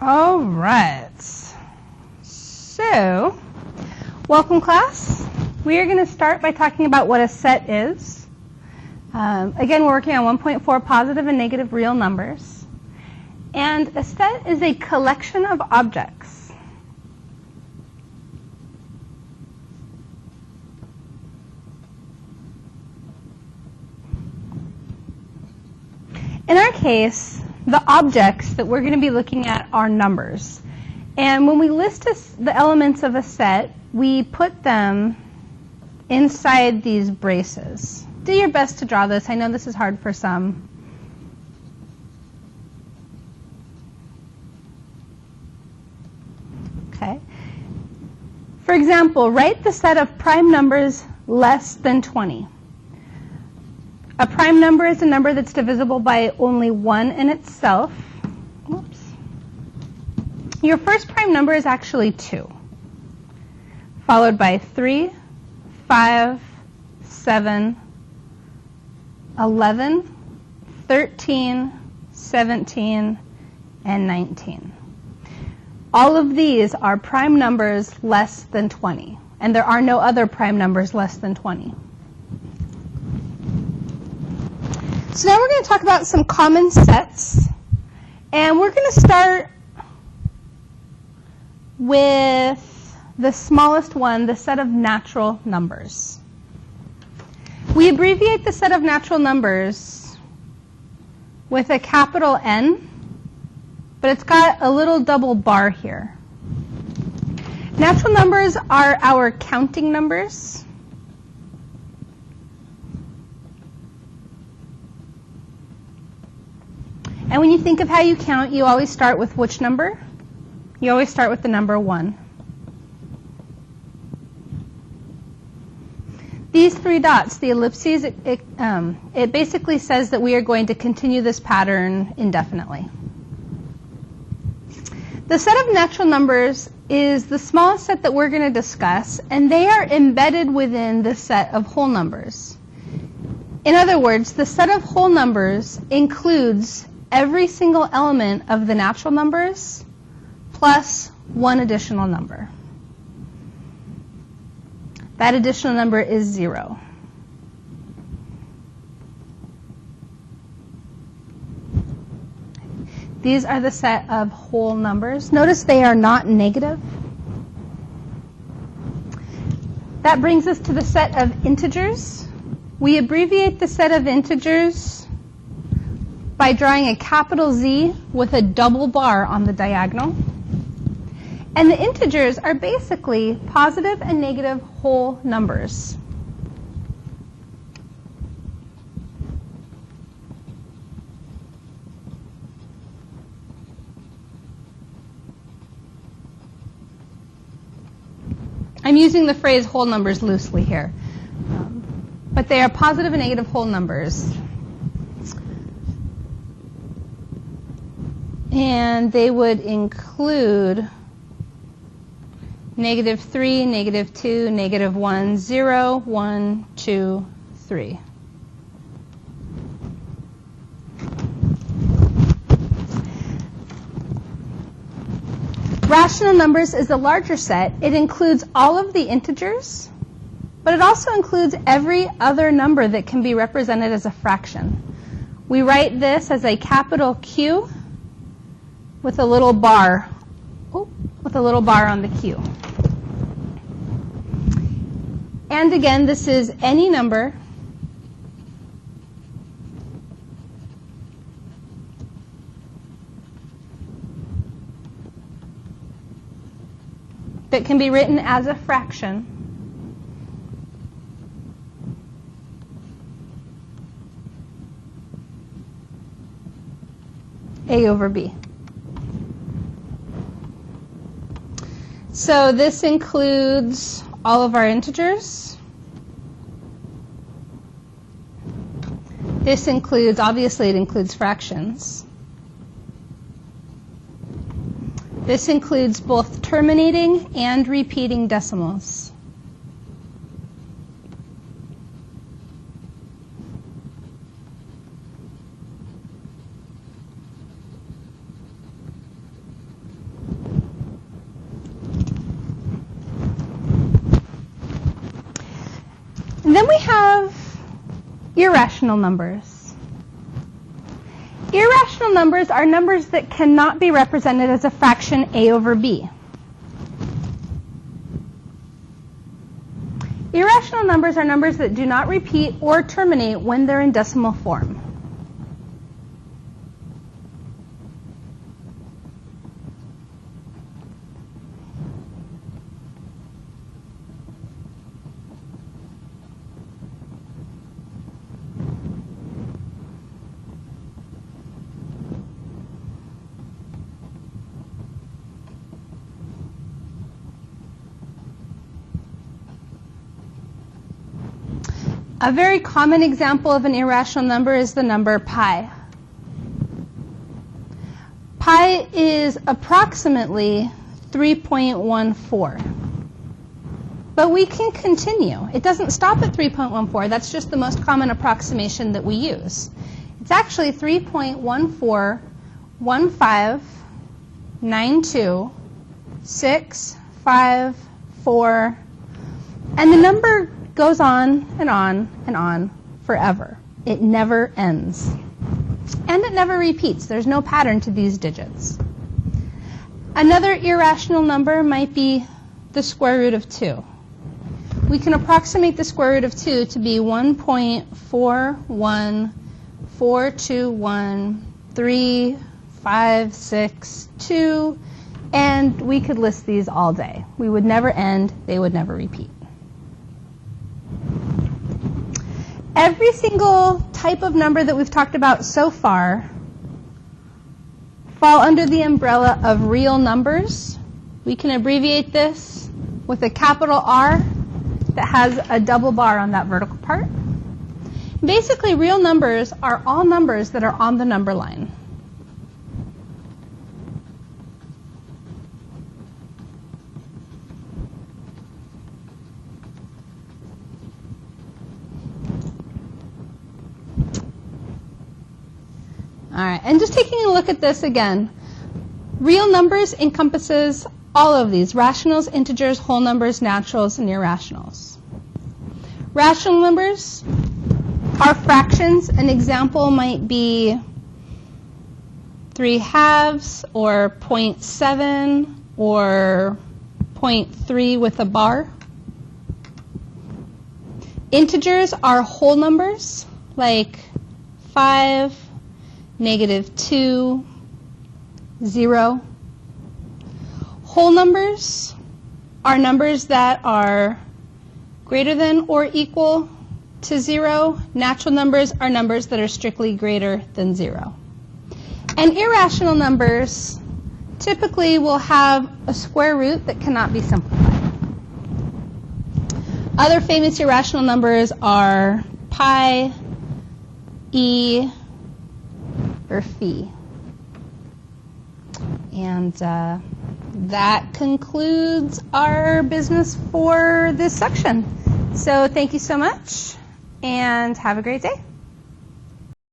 All right. So, welcome class. We are going to start by talking about what a set is. Again, we're working on 1.4 positive and negative real numbers. And a set is a collection of objects. In our case, the objects that we're going to be looking at are numbers. And when we list the elements of a set, we put them inside these braces. Do your best to draw this. I know this is hard for some. Okay. For example, write the set of prime numbers less than 20. A prime number is a number that's divisible by only 1 in itself. Oops. Your first prime number is actually 2, followed by 3, 5, 7, 11, 13, 17, and 19. All of these are prime numbers less than 20, and there are no other prime numbers less than 20. So now we're going to talk about some common sets, and we're going to start with the smallest one, the set of natural numbers. We abbreviate the set of natural numbers with a capital N, but it's got a little double bar here. Natural numbers are our counting numbers. And when you think of how you count, you always start with which number? You always start with the number 1. These 3 dots, the ellipses, it basically says that we are going to continue this pattern indefinitely. The set of natural numbers is the smallest set that we're going to discuss, and they are embedded within the set of whole numbers. In other words, the set of whole numbers includes every single element of the natural numbers plus one additional number. That additional number is 0. These are the set of whole numbers. Notice they are not negative. That brings us to the set of integers. We abbreviate the set of integers by drawing a capital Z with a double bar on the diagonal. And the integers are basically positive and negative whole numbers. I'm using the phrase whole numbers loosely here, but they are positive and negative whole numbers. And they would include -3, -2, -1, 0, 1, 2, 3. Rational numbers is the larger set. It includes all of the integers, but it also includes every other number that can be represented as a fraction. We write this as a capital Q with a little bar, on the Q. And again, this is any number that can be written as a fraction A over B. So this includes all of our integers. This includes, obviously it includes fractions. This includes both terminating and repeating decimals. Then we have irrational numbers. Irrational numbers are numbers that cannot be represented as a fraction a over b. Irrational numbers are numbers that do not repeat or terminate when they're in decimal form. A very common example of an irrational number is the number pi. Pi is approximately 3.14. But we can continue. It doesn't stop at 3.14. That's just the most common approximation that we use. It's actually 3.14159265 and the number goes on and on and on forever. It never ends. And it never repeats. There's no pattern to these digits. Another irrational number might be the square root of 2. We can approximate the square root of 2 to be 1.414213562, and we could list these all day. We would never end. They would never repeat. Every single type of number that we've talked about so far fall under the umbrella of real numbers. We can abbreviate this with a capital R that has a double bar on that vertical part. Basically, real numbers are all numbers that are on the number line. All right, and just taking a look at this again, real numbers encompasses all of these: rationals, integers, whole numbers, naturals, and irrationals. Rational numbers are fractions. An example might be 3/2 or 0.7 or 0.3 with a bar. Integers are whole numbers like 5, -2, 0. Whole numbers are numbers that are greater than or equal to 0. Natural numbers are numbers that are strictly greater than 0. And irrational numbers typically will have a square root that cannot be simplified. Other famous irrational numbers are pi, e, or phi. And that concludes our business for this section. So thank you so much, and have a great day.